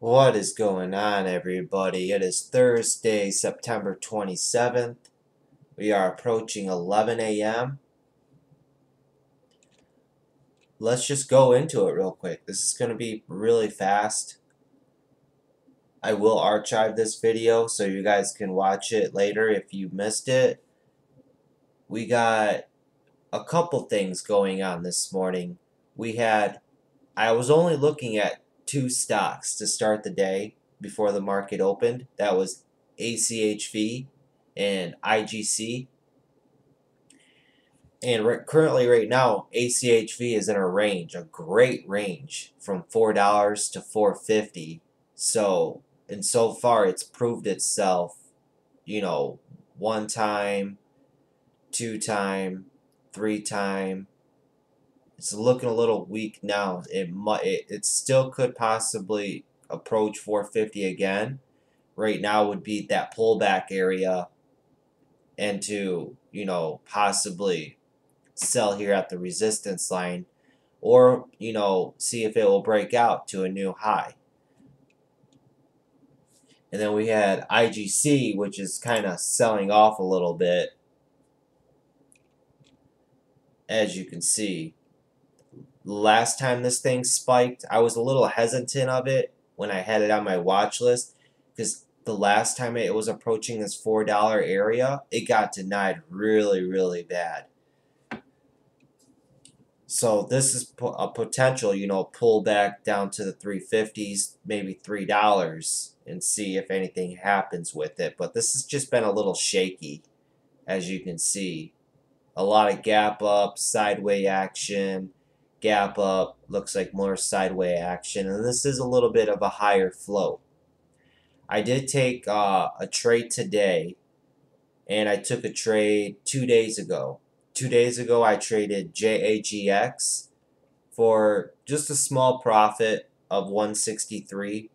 What is going on, everybody? It is Thursday, September 27th. We are approaching 11 a.m. Let's just go into it real quick. This is going to be really fast. I will archive this video so you guys can watch it later if you missed it. We got a couple things going on this morning. I was only looking at two stocks to start the day before the market opened. That was ACHV and IGC. And currently, right now, ACHV is in a range, a great range, from $4 to $4.50. And so far, it's proved itself, one time, two time, three time. It's looking a little weak now. It still could possibly approach 450 again. Right now would be that pullback area, and to possibly sell here at the resistance line, or see if it will break out to a new high. And then we had IGC, which is kind of selling off a little bit, as you can see. Last time this thing spiked, I was a little hesitant of it when I had it on my watch list, because the last time it was approaching this $4 area, it got denied really, really bad. So this is a potential, pullback down to the 350s, maybe $3, and see if anything happens with it. But this has just been a little shaky, as you can see. A lot of gap up, sideways action, gap up, looks like more sideways action, and this is a little bit of a higher float. I did take a trade today, and I took a trade 2 days ago. 2 days ago, I traded JAGX for just a small profit of 163.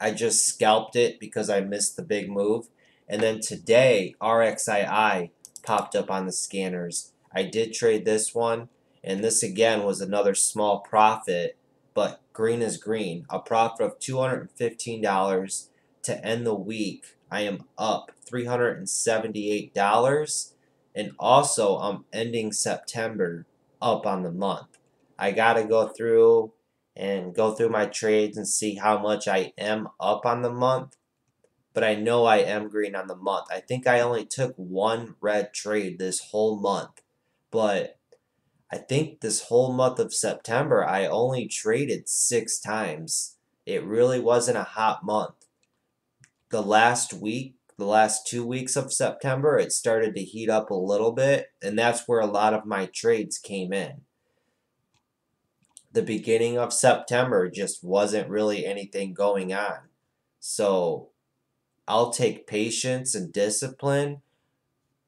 I just scalped it because I missed the big move. And then today, RXII popped up on the scanners. I did trade this one, and this again was another small profit, but green is green. A profit of $215 to end the week. I am up $378. And also, I'm ending September up on the month. I got to go through my trades and see how much I am up on the month. But I know I am green on the month. I think I only took one red trade this whole month. But I think this whole month of September, I only traded 6 times. It really wasn't a hot month. The last 2 weeks of September, it started to heat up a little bit, and that's where a lot of my trades came in. The beginning of September just wasn't really anything going on. So I'll take patience and discipline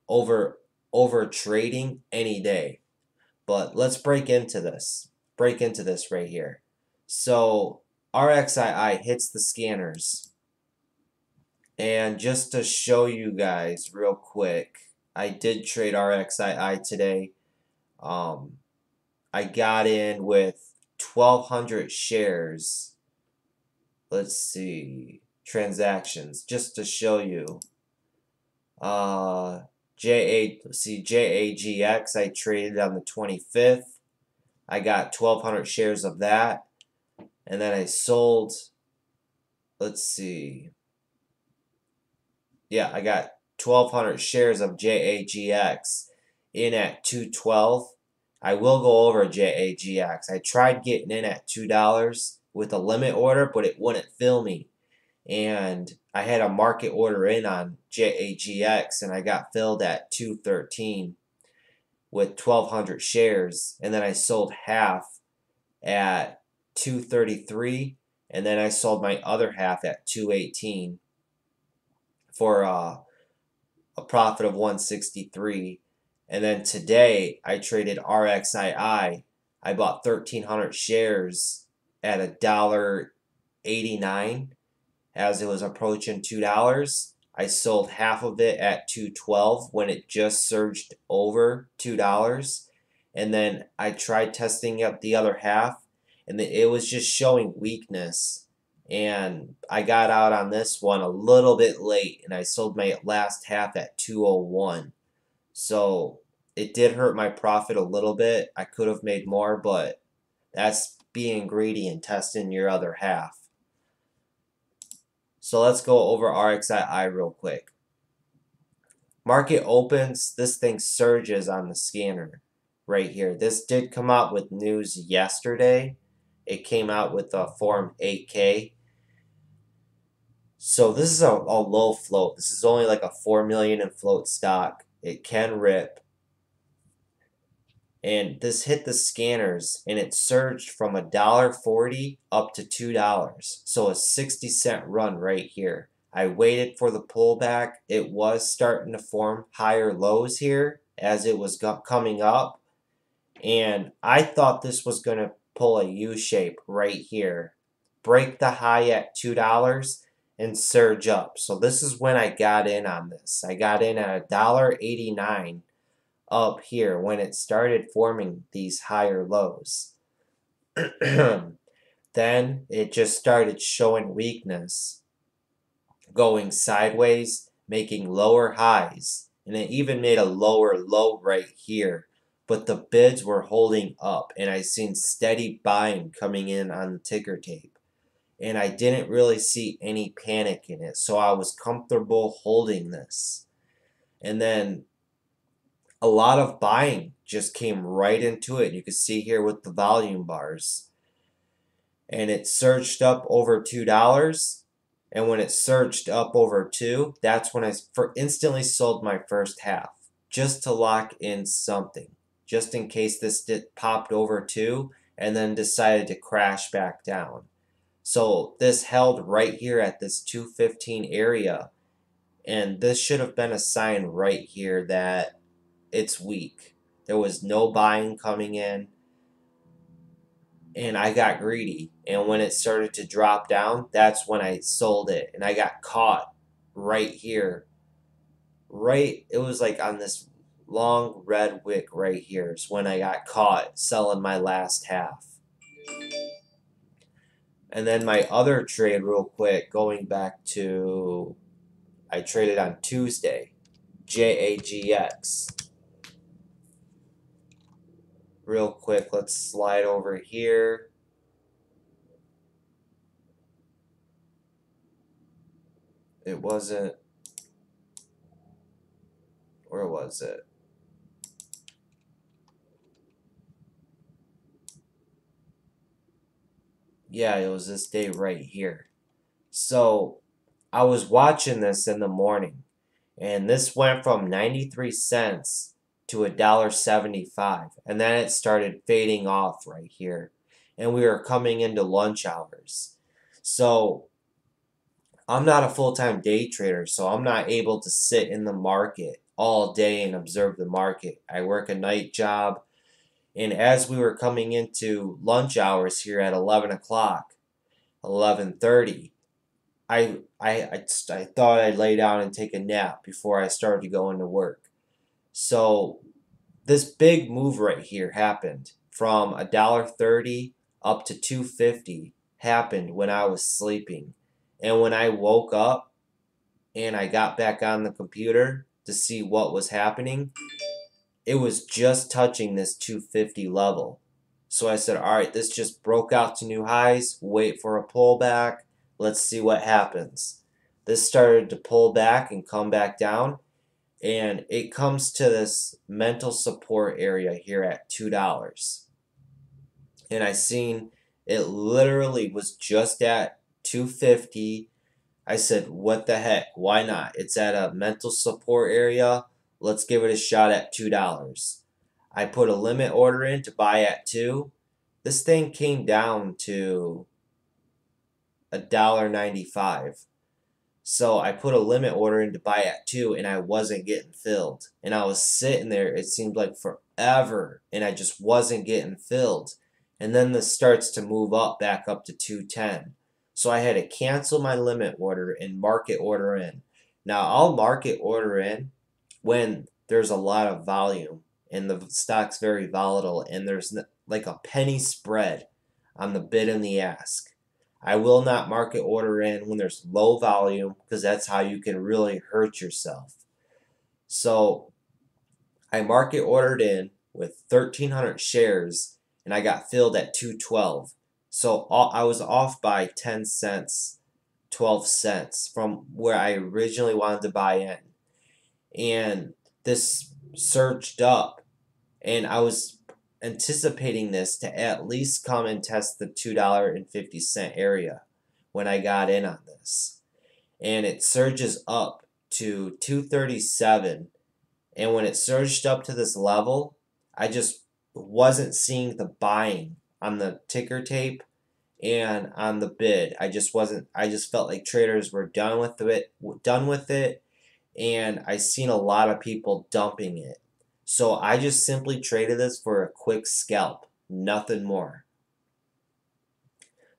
over trading any day. But let's break into this. Break into this right here. So RXII hits the scanners. And just to show you guys real quick, I did trade RXII today. I got in with 1,200 shares. Let's see. Transactions, just to show you. JAGX, I traded on the 25th. I got 1,200 shares of that. And then I sold, let's see. Yeah, I got 1,200 shares of JAGX in at $2.12. I will go over JAGX. I tried getting in at $2 with a limit order, but it wouldn't fill me. And I had a market order in on JAGX, and I got filled at $2.13 with 1,200 shares. And then I sold half at $2.33, and then I sold my other half at $2.18. For a profit of 163. And then today I traded RXII. I bought 1,300 shares at $1.89 as it was approaching $2. I sold half of it at $2.12 when it just surged over $2. And then I tried testing up the other half, and it was just showing weakness. and I got out on this one a little bit late, and I sold my last half at 201. So it did hurt my profit a little bit. I could have made more, but that's being greedy and testing your other half. So let's go over RXI real quick. Market opens, this thing surges on the scanner right here. This did come out with news yesterday. It came out with the Form 8K. So this is a low float. This is only like a 4 million in float stock. It can rip. And this hit the scanners and it surged from $1.40 up to $2. So a 60-cent run right here. I waited for the pullback. It was starting to form higher lows here as it was coming up. And I thought this was going to pull a U shape right here. Break the high at $2 and surge up. So this is when I got in on this. I got in at $1.89 up here when it started forming these higher lows. Then it just started showing weakness, going sideways, making lower highs, and it even made a lower low right here. But the bids were holding up, and I seen steady buying coming in on the ticker tape. And I didn't really see any panic in it, so I was comfortable holding this. And then a lot of buying just came right into it. You can see here with the volume bars. And it surged up over $2. And when it surged up over 2, that's when I instantly sold my first half. Just to lock in something. Just in case this popped over 2 and then decided to crash back down. So this held right here at this 215 area. And this should have been a sign right here that it's weak. There was no buying coming in. And I got greedy. And when it started to drop down, that's when I sold it. And I got caught right here. It was like on this long red wick right here is when I got caught selling my last half. And then my other trade real quick, going back to, I traded on Tuesday, JAGX. Real quick, let's slide over here. It wasn't, where was it? Yeah, it was this day right here. So I was watching this in the morning, and this went from 93 cents to $1.75, and then it started fading off right here, and we were coming into lunch hours. So I'm not a full-time day trader, so I'm not able to sit in the market all day and observe the market. I work a night job, and as we were coming into lunch hours here at 11 o'clock, 11:30, I thought I'd lay down and take a nap before I started to go into work. So this big move right here happened from $1.30 up to $2.50 happened when I was sleeping. And when I woke up and I got back on the computer to see what was happening, it was just touching this 250 level. So I said, all right, this just broke out to new highs. Wait for a pullback. Let's see what happens. This started to pull back and come back down. And it comes to this mental support area here at $2. And I seen it literally was just at 250. I said, what the heck? Why not? It's at a mental support area. Let's give it a shot at $2. I put a limit order in to buy at 2. This thing came down to $1.95. So I put a limit order in to buy at 2, and I wasn't getting filled. And I was sitting there, it seemed like forever, and I just wasn't getting filled. And then this starts to move up back up to 210. So I had to cancel my limit order and market order in. Now I'll market order in when there's a lot of volume and the stock's very volatile and there's like a penny spread on the bid and the ask. I will not market order in when there's low volume, because that's how you can really hurt yourself. So I market ordered in with 1,300 shares, and I got filled at 212. So I was off by 10 cents, 12 cents from where I originally wanted to buy in. And this surged up, and I was anticipating this to at least come and test the $2.50 area when I got in on this. And it surges up to 237. And when it surged up to this level, I just wasn't seeing the buying on the ticker tape and on the bid. I just felt like traders were done with it, and I seen a lot of people dumping it. So I just simply traded this for a quick scalp, nothing more.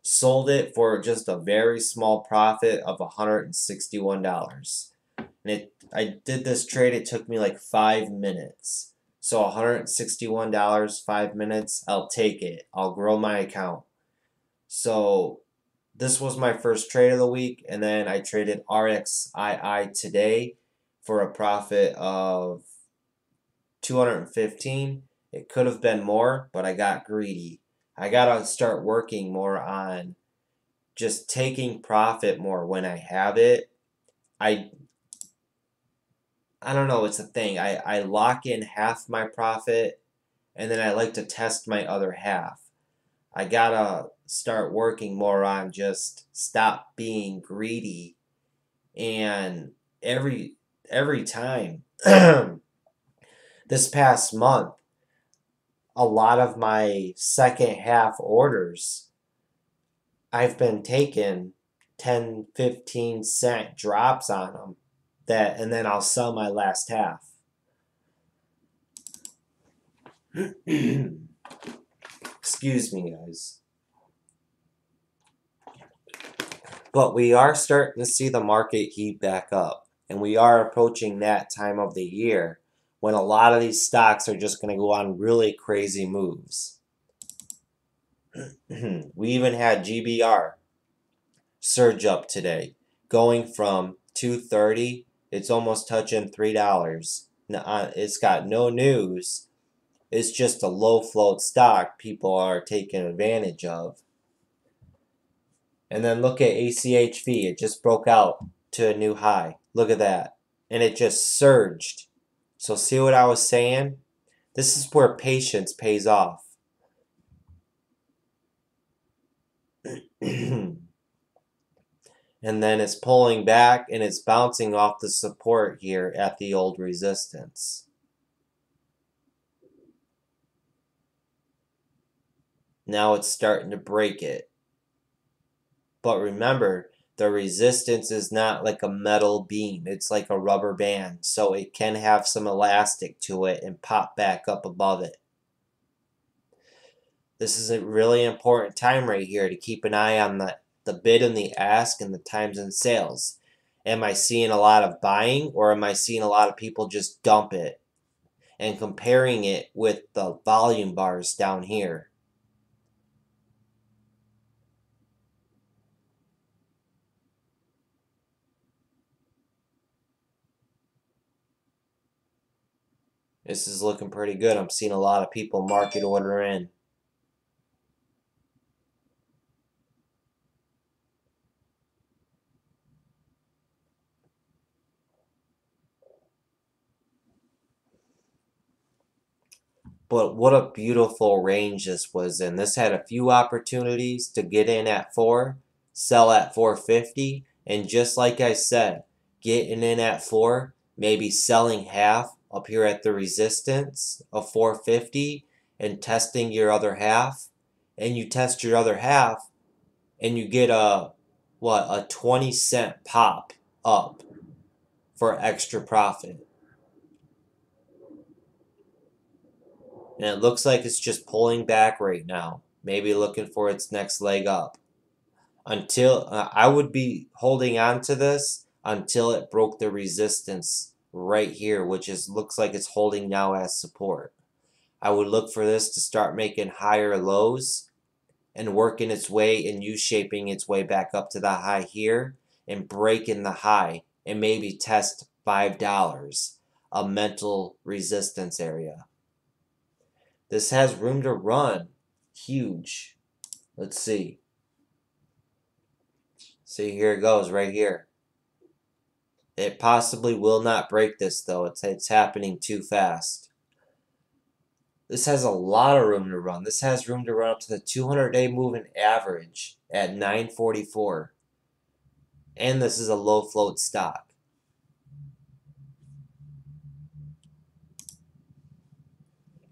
Sold it for just a very small profit of $161. And I did this trade, it took me like 5 minutes. So $161, 5 minutes, I'll take it. I'll grow my account. So this was my first trade of the week, and then I traded RXII today for a profit of 215. It could have been more, but I got greedy. I gotta start working more on just taking profit more when I have it. I don't know, it's a thing. I lock in half my profit, and then I like to test my other half. I gotta start working more on just stop being greedy. And every time this past month, a lot of my second half orders, I've been taking 10, 15 cent drops on them, and then I'll sell my last half. Excuse me, guys. But we are starting to see the market heat back up, and we are approaching that time of the year when a lot of these stocks are just going to go on really crazy moves. We even had GBR surge up today, going from 230, it's almost touching $3. Now, it's got no news. It's just a low float stock people are taking advantage of. And then look at ACHV. It just broke out to a new high. Look at that. And it just surged. So see what I was saying? This is where patience pays off. And then it's pulling back and it's bouncing off the support here at the old resistance. Now it's starting to break it. But remember, the resistance is not like a metal beam. It's like a rubber band. So it can have some elastic to it and pop back up above it. This is a really important time right here to keep an eye on the bid and the ask and the times and sales. Am I seeing a lot of buying, or am I seeing a lot of people just dump it? And comparing it with the volume bars down here. This is looking pretty good. I'm seeing a lot of people market order in. But what a beautiful range this was in. This had a few opportunities to get in at 4, sell at 450, and just like I said, getting in at 4, maybe selling half up here at the resistance of 450 and testing your other half. And you test your other half and you get a 20-cent pop up for extra profit. And it looks like it's just pulling back right now, maybe looking for its next leg up. Until I would be holding on to this until it broke the resistance right here, which looks like it's holding now as support. I would look for this to start making higher lows and working its way and U-shaping its way back up to the high here and breaking the high and maybe test $5, a mental resistance area. This has room to run. Huge. Let's see. See, here it goes right here. It possibly will not break this though. It's happening too fast. This has a lot of room to run. This has room to run up to the 200-day moving average at 944. And this is a low float stock.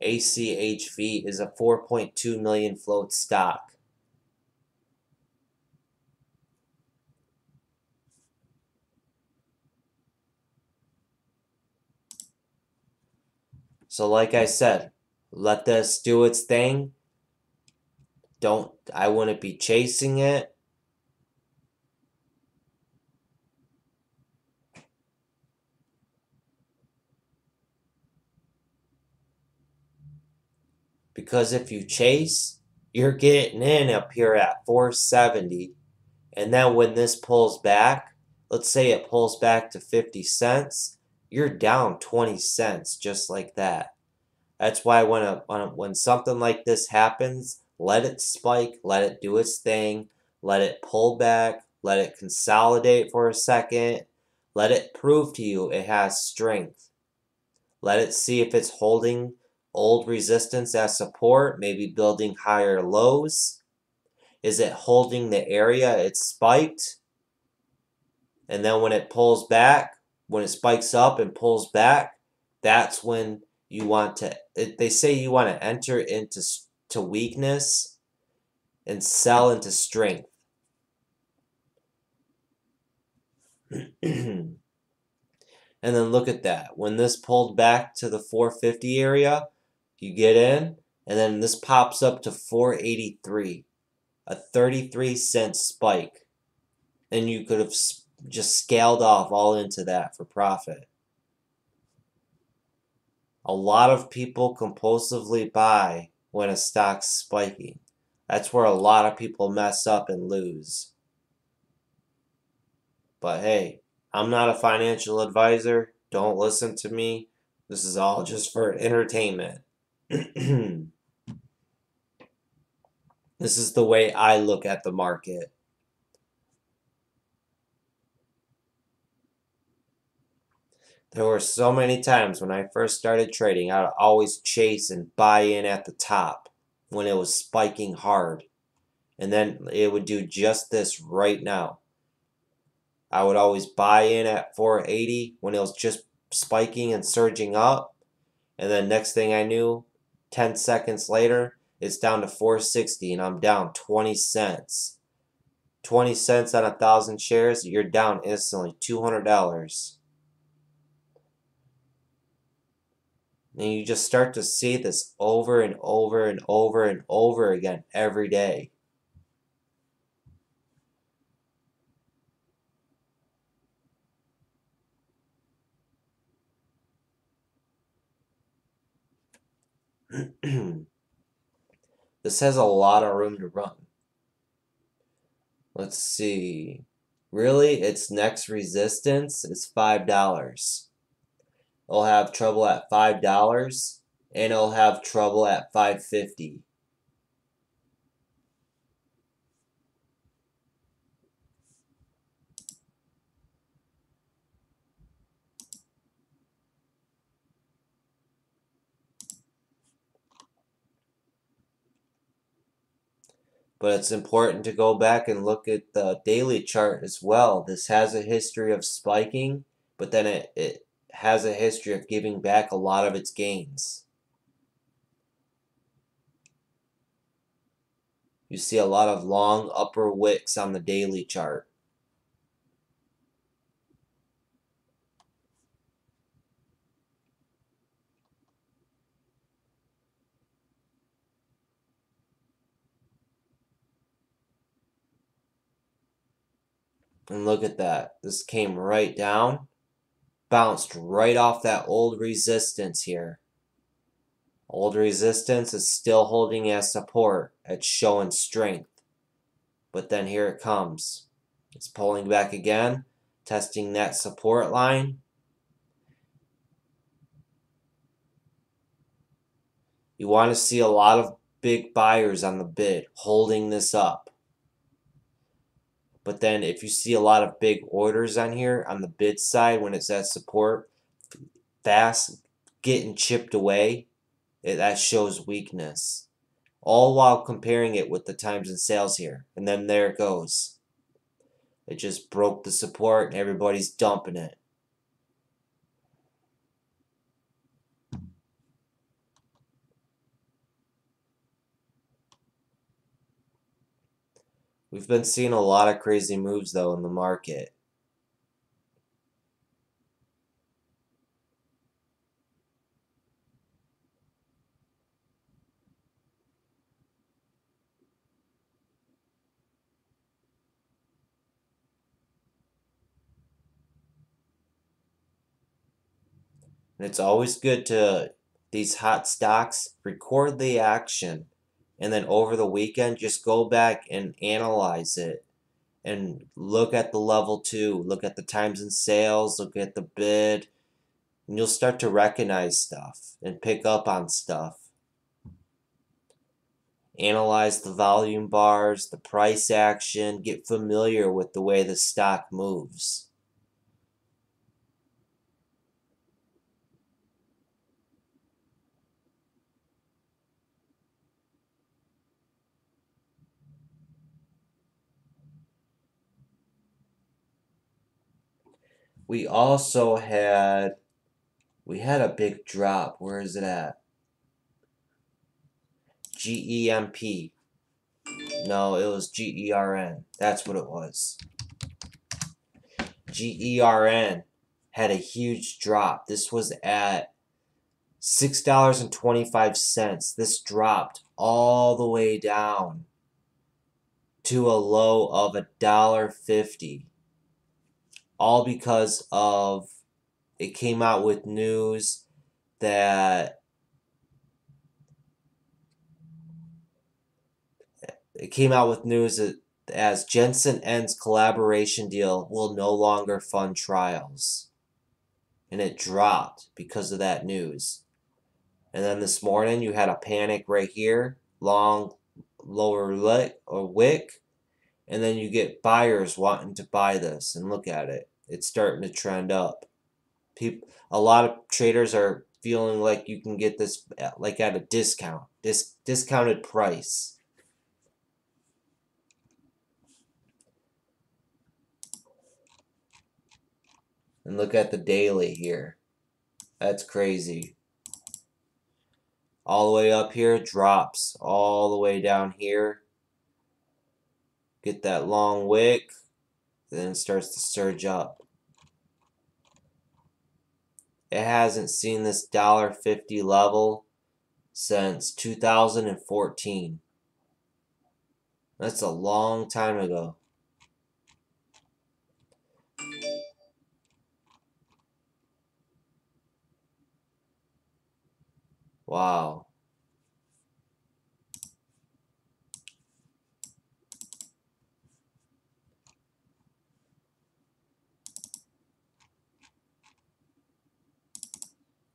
ACHV is a 4.2 million float stock. So like I said, let this do its thing. I wouldn't be chasing it. Because if you chase, you're getting in up here at 470. And then when this pulls back, let's say it pulls back to 50 cents, you're down 20 cents just like that. That's why when something like this happens, let it spike, let it do its thing, let it pull back, let it consolidate for a second, let it prove to you it has strength. Let it see if it's holding old resistance as support, maybe building higher lows. Is it holding the area it spiked? And then when it pulls back, when it spikes up and pulls back, that's when you want to, they say you want to enter into weakness and sell into strength. And then look at that. When this pulled back to the 450 area, you get in, and then this pops up to 483, a 33-cent spike. And you could have just scaled off all into that for profit. A lot of people compulsively buy when a stock's spiking. That's where a lot of people mess up and lose. But hey, I'm not a financial advisor. Don't listen to me. This is all just for entertainment. This is the way I look at the market. There were so many times when I first started trading, I would always chase and buy in at the top when it was spiking hard. And then it would do just this right now. I would always buy in at 480 when it was just spiking and surging up. And then next thing I knew, 10 seconds later, it's down to 460 and I'm down 20 cents. 20 cents on 1,000 shares, you're down instantly, $200. And you just start to see this over and over and over and over again every day. This has a lot of room to run. Let's see. Really, its next resistance is $5. It'll have trouble at $5 and it'll have trouble at $5.50. But it's important to go back and look at the daily chart as well. This has a history of spiking, but then it has a history of giving back a lot of its gains. You see a lot of long upper wicks on the daily chart. And look at that. This came right down, bounced right off that old resistance here. Old resistance is still holding as support. It's showing strength. But then here it comes. It's pulling back again, testing that support line. You want to see a lot of big buyers on the bid holding this up. But then if you see a lot of big orders on here on the bid side when it's at support, fast getting chipped away, that shows weakness. All while comparing it with the times and sales here. And then there it goes. It just broke the support and everybody's dumping it. We've been seeing a lot of crazy moves though in the market. And it's always good to, these hot stocks, record the action. And then over the weekend, just go back and analyze it. And look at the level 2. Look at the times and sales. Look at the bid. And you'll start to recognize stuff and pick up on stuff. Analyze the volume bars, the price action. Get familiar with the way the stock moves. We also had a big drop. Where is it at? GEMP. No, it was GERN. That's what it was. GERN had a huge drop. This was at $6.25. This dropped all the way down to a low of $1.50. All because of, it came out with news that as Jensen ends collaboration deal will no longer fund trials. And it dropped because of that news. And then this morning you had a panic right here, long lower wick, and then you get buyers wanting to buy this, and look at it. It's starting to trend up. A lot of traders are feeling like you can get this like at a discount, discounted price. And look at the daily here. That's crazy. All the way up here, drops all the way down here. Get that long wick, then it starts to surge up. It hasn't seen this $1.50 level since 2014. That's a long time ago. Wow.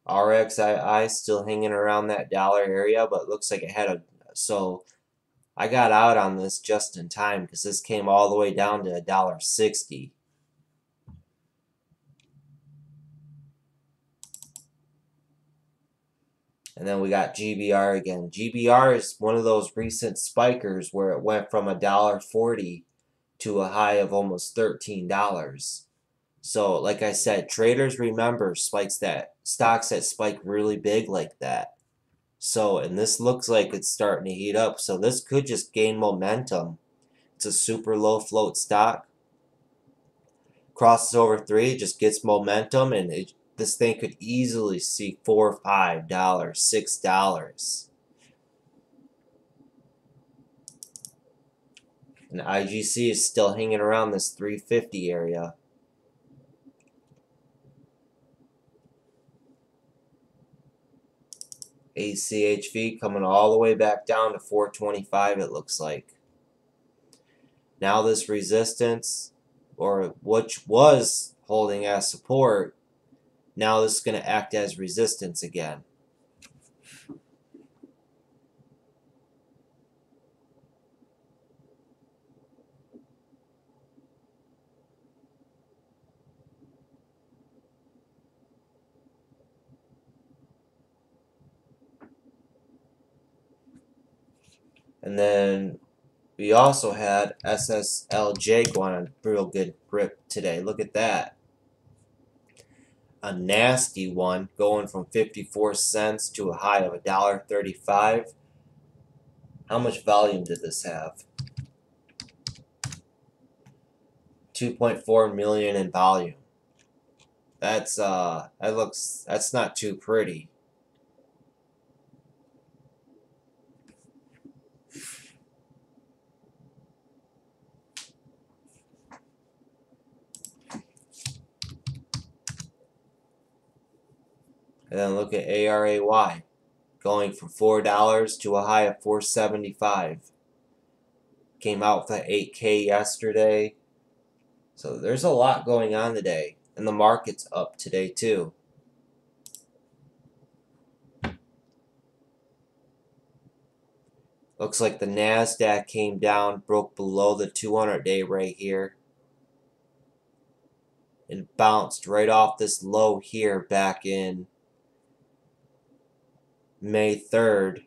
RXII still hanging around that dollar area, but it looks like it had a, so I got out on this just in time because this came all the way down to $1.60. And then we got GBR again. GBR is one of those recent spikers where it went from $1.40 to a high of almost $13. So, like I said, traders remember stocks that spike really big like that. So, and this looks like it's starting to heat up. So this could just gain momentum. It's a super low float stock. Crosses over 3, just gets momentum, and this thing could easily see $4, $5, $6. And IGC is still hanging around this 350 area. ACHV coming all the way back down to 425, it looks like. Now this resistance, or which was holding as support, now this is going to act as resistance again. And then we also had SSLJ going on a real good rip today. Look at that. A nasty one going from 54 cents to a high of $1.35. How much volume did this have? 2.4 million in volume. That's that's not too pretty. And then look at ARAY, going from $4 to a high of $4.75. Came out with an 8K yesterday. So there's a lot going on today. And the market's up today too. Looks like the NASDAQ came down, broke below the 200-day right here. And bounced right off this low here back in May 3rd.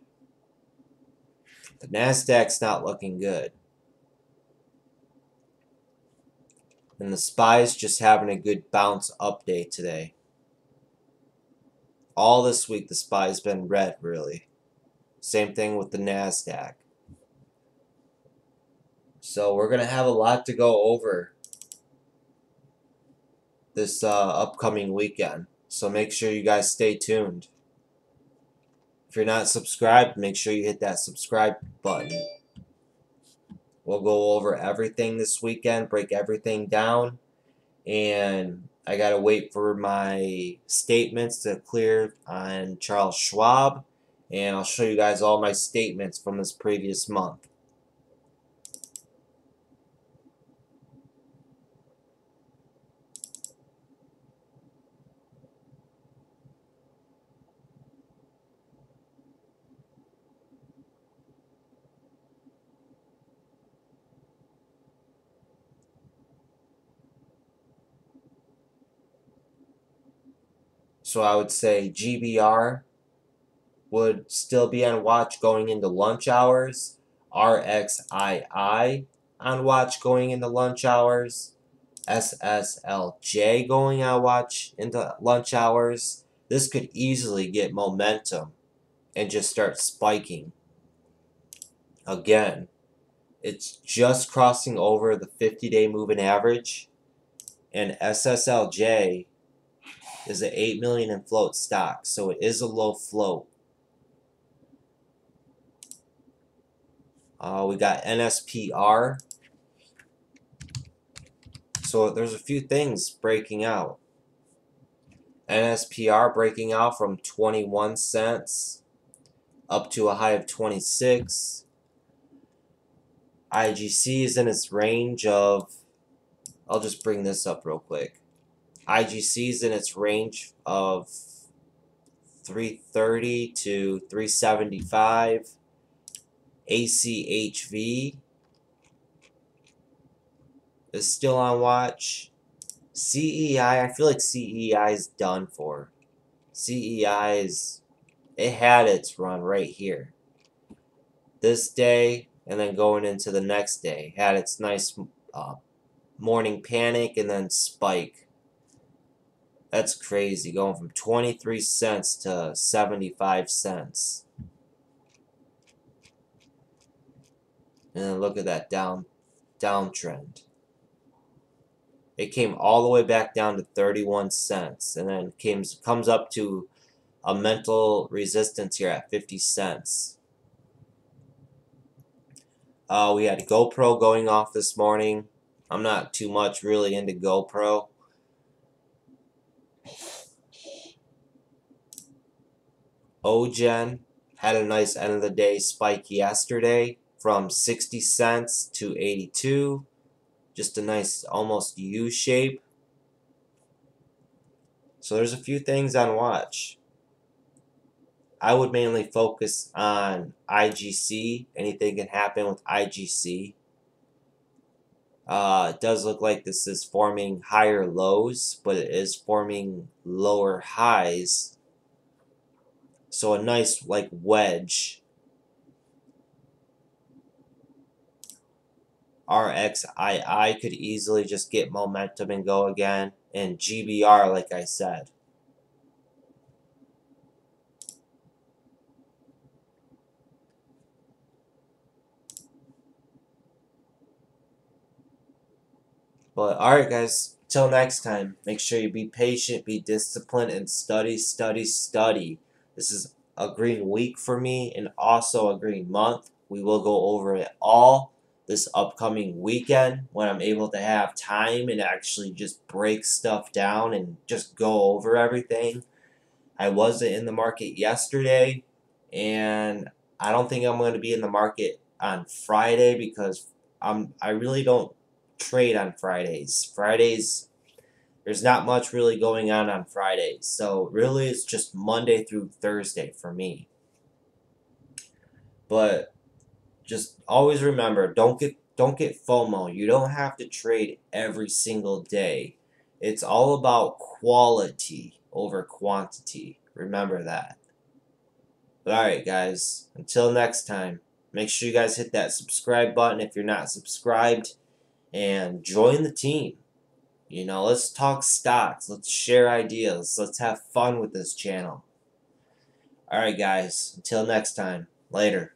The NASDAQ's not looking good. And the SPY's just having a good bounce up day today. All this week the SPY's been red, really. Same thing with the NASDAQ. So we're going to have a lot to go over this upcoming weekend. So make sure you guys stay tuned. If you're not subscribed, make sure you hit that subscribe button. We'll go over everything this weekend, break everything down, and I gotta wait for my statements to clear on Charles Schwab, and I'll show you guys all my statements from this previous month. So I would say GBR would still be on watch going into lunch hours. RXII on watch going into lunch hours. SSLJ going on watch into lunch hours. This could easily get momentum and just start spiking. Again, it's just crossing over the 50-day moving average, and SSLJ is an 8 million in float stock, so it is a low float. We got NSPR. So there's a few things breaking out. NSPR breaking out from 21 cents up to a high of 26. IGC is in its range of, I'll just bring this up real quick. IGC is in its range of 330 to 375. ACHV is still on watch. CEI, I feel like CEI is done for. CEI is, it had its run right here. This day, and then going into the next day, had its nice morning panic and then spike. That's crazy, going from 23 cents to 75 cents. And then look at that downtrend. It came all the way back down to 31 cents, and then comes up to a mental resistance here at 50 cents. We had GoPro going off this morning. I'm not too much really into GoPro. OGen had a nice end of the day spike yesterday from 60 cents to 82. Just a nice almost U shape. So there's a few things on watch. I would mainly focus on IGC. Anything can happen with IGC. It does look like this is forming higher lows, but it is forming lower highs. So a nice like wedge. RXII could easily just get momentum and go again. And GBR, like I said. But alright guys, till next time, make sure you be patient, be disciplined, and study, study, study. This is a green week for me and also a green month. We will go over it all this upcoming weekend when I'm able to have time and actually just break stuff down and just go over everything. I wasn't in the market yesterday, and I don't think I'm going to be in the market on Friday because I really don't trade on Fridays. Fridays, there's not much really going on Fridays. So really it's just Monday through Thursday for me. But just always remember, don't get FOMO. You don't have to trade every single day. It's all about quality over quantity. Remember that. But alright guys, until next time, make sure you guys hit that subscribe button if you're not subscribed and join the team. You know, let's talk stocks, let's share ideas, let's have fun with this channel. Alright guys, until next time, later.